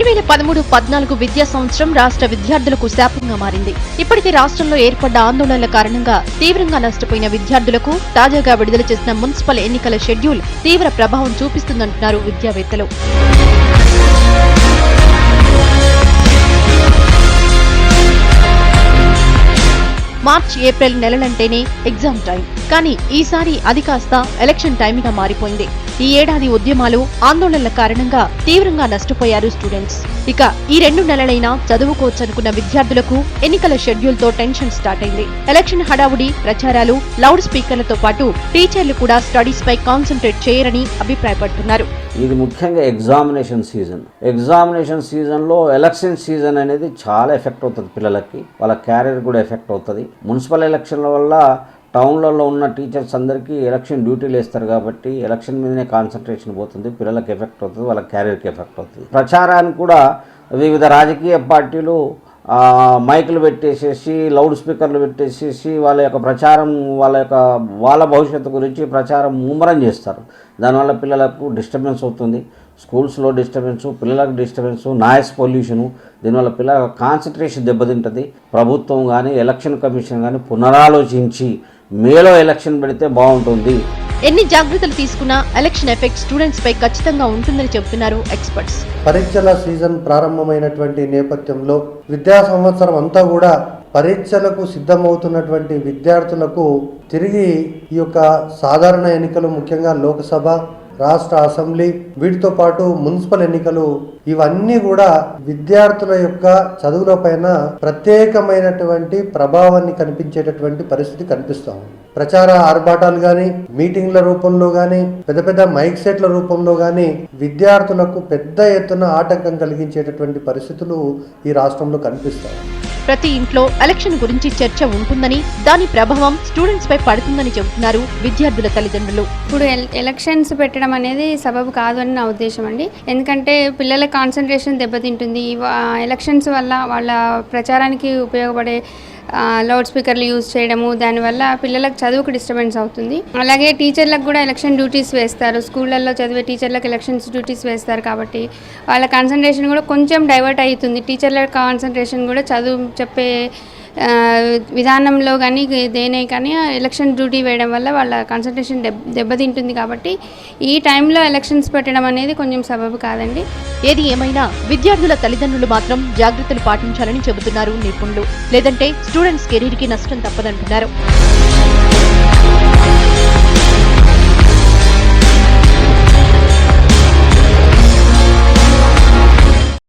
2013-14 విద్యా సంవత్సరం రాష్ట్ర విద్యార్థులకు శాపంగా మారింది. ఇప్పటికే రాష్ట్రంలో ఏర్పడ్డ ఆందోళనల కారణంగా తీవ్రంగా నష్టపోయిన విద్యార్థులకు తాజాగా విడుదల చేసిన మున్సిపల్ ఎన్నికల షెడ్యూల్ తీవ్ర ప్రభావం చూపిస్తుందంటున్నారు విద్యావేత్తలు. మార్చ్, ఏప్రిల్ నెలలంటేనే ఎగ్జామ్ టైం. కానీ ఈసారి అది కాస్త ఎలక్షన్ టైంగా మారిపోయింది. ఈ ఏడాది ఉద్యమాలు, ఆందోళనల కారణంగా తీవ్రంగా నష్టపోయారు స్టూడెంట్స్. ఇక ఈ 2 నెలలైనా చదువుకోవచ్చనుకున్న విద్యార్థులకు ఎన్నికల షెడ్యూల్ తో టెన్షన్ స్టార్ట్ అయింది. ఎలక్షన్ హడావుడి, ప్రచారాలు, లౌడ్ స్పీకర్లతో పాటు టీచర్లు కూడా స్టడీస్ పై కాన్సంట్రేట్ చేయరని అభిప్రాయపడుతున్నారు. ఇది ముఖ్యంగా ఎగ్జామినేషన్ సీజన్లో ఎలక్షన్ సీజన్ అనేది చాలా ఎఫెక్ట్ అవుతుంది పిల్లలకి, వాళ్ళ క్యారియర్ కూడా ఎఫెక్ట్ అవుతుంది. మున్సిపల్ ఎలక్షన్ల వల్ల టౌన్లలో ఉన్న టీచర్స్ అందరికీ ఎలక్షన్ డ్యూటీలు వేస్తారు కాబట్టి ఎలక్షన్ మీదనే కాన్సన్ట్రేషన్ పోతుంది, పిల్లలకు ఎఫెక్ట్ అవుతుంది, వాళ్ళ క్యారియర్కి ఎఫెక్ట్ అవుతుంది. ప్రచారానికి కూడా వివిధ రాజకీయ పార్టీలు మైకులు పెట్టేసేసి, లౌడ్ స్పీకర్లు పెట్టేసేసి వాళ్ళ యొక్క ప్రచారం, వాళ్ళ భవిష్యత్తు గురించి ప్రచారం ముమ్మరం చేస్తారు. దానివల్ల పిల్లలకు డిస్టర్బెన్స్ అవుతుంది, స్కూల్స్లో డిస్టర్బెన్సు, పిల్లలకు డిస్టర్బెన్సు, నాయిస్ పొల్యూషను. దీనివల్ల పిల్లల కాన్సన్ట్రేషన్ దెబ్బతింటుంది. ప్రభుత్వం కానీ ఎలక్షన్ కమిషన్ కానీ పునరాలోచించి మేలో ఎలక్షన్ పెడితే బాగుంటుంది. ఎన్ని జాగ్రత్తలు తీసుకున్నా ఎలక్షన్ ఎఫెక్ట్ స్టూడెంట్స్ పై ఖచ్చితంగా ఉంటుందని చెబుతున్నారు ఎక్స్పర్ట్స్. పరీక్షల సీజన్ ప్రారంభమైనటువంటి నేపథ్యంలో విద్యా సంవత్సరం అంతా కూడా పరీక్షలకు సిద్ధమవుతున్నటువంటి విద్యార్థులకు తిరిగి ఈ యొక్క సాధారణ ఎన్నికలు, ముఖ్యంగా లోక్సభ, రాష్ట్ర అసెంబ్లీ, వీటితో పాటు మున్సిపల్ ఎన్నికలు, ఇవన్నీ కూడా విద్యార్థుల యొక్క చదువుల పైన ప్రత్యేకమైనటువంటి ప్రభావాన్ని కనిపించేటటువంటి పరిస్థితి కనిపిస్తాం. ప్రచార ఆర్భాటాలు కానీ, మీటింగ్ల రూపంలో కానీ, పెద్ద పెద్ద మైక్ సెట్ల రూపంలో కానీ విద్యార్థులకు పెద్ద ఎత్తున ఆటంకం కలిగించేటటువంటి పరిస్థితులు ఈ రాష్ట్రంలో కనిపిస్తాయి. ప్రతి ఇంట్లో ఎలక్షన్ గురించి చర్చ ఉంటుందని, దాని ప్రభావం స్టూడెంట్స్ పై పడుతుందని చెబుతున్నారు విద్యార్థుల తల్లిదండ్రులు. ఇప్పుడు ఎలక్షన్స్ పెట్టడం అనేది సబబు కాదు అని నా ఉద్దేశం అండి. ఎందుకంటే పిల్లల కాన్సన్ట్రేషన్ దెబ్బతింటుంది. ఎలక్షన్స్ వల్ల వాళ్ళ ప్రచారానికి ఉపయోగపడే లౌడ్ స్పీకర్లు యూజ్ చేయడము, దానివల్ల పిల్లలకు చదువుకు డిస్టర్బెన్స్ అవుతుంది. అలాగే టీచర్లకు కూడా ఎలక్షన్ డ్యూటీస్ వేస్తారు, స్కూళ్ళల్లో చదివే టీచర్లకు ఎలక్షన్స్ డ్యూటీస్ వేస్తారు కాబట్టి వాళ్ళ కాన్సన్ట్రేషన్ కూడా కొంచెం డైవర్ట్ అవుతుంది. టీచర్ల కాన్సన్ట్రేషన్ కూడా చదువు చెప్పే విధానంలో కానీ దేనే కానీ ఎలక్షన్ డ్యూటీ వేయడం వల్ల వాళ్ళ కాన్సన్ట్రేషన్ దెబ్బతింటుంది. కాబట్టి ఈ టైంలో ఎలక్షన్స్ పెట్టడం అనేది కొంచెం సబబు కాదండి. ఏది ఏమైనా విద్యార్థుల తల్లిదండ్రులు మాత్రం జాగ్రత్తలు పాటించాలని చెబుతున్నారు నిపుణులు. లేదంటే స్టూడెంట్స్ కెరీర్కి నష్టం తప్పదంటున్నారు.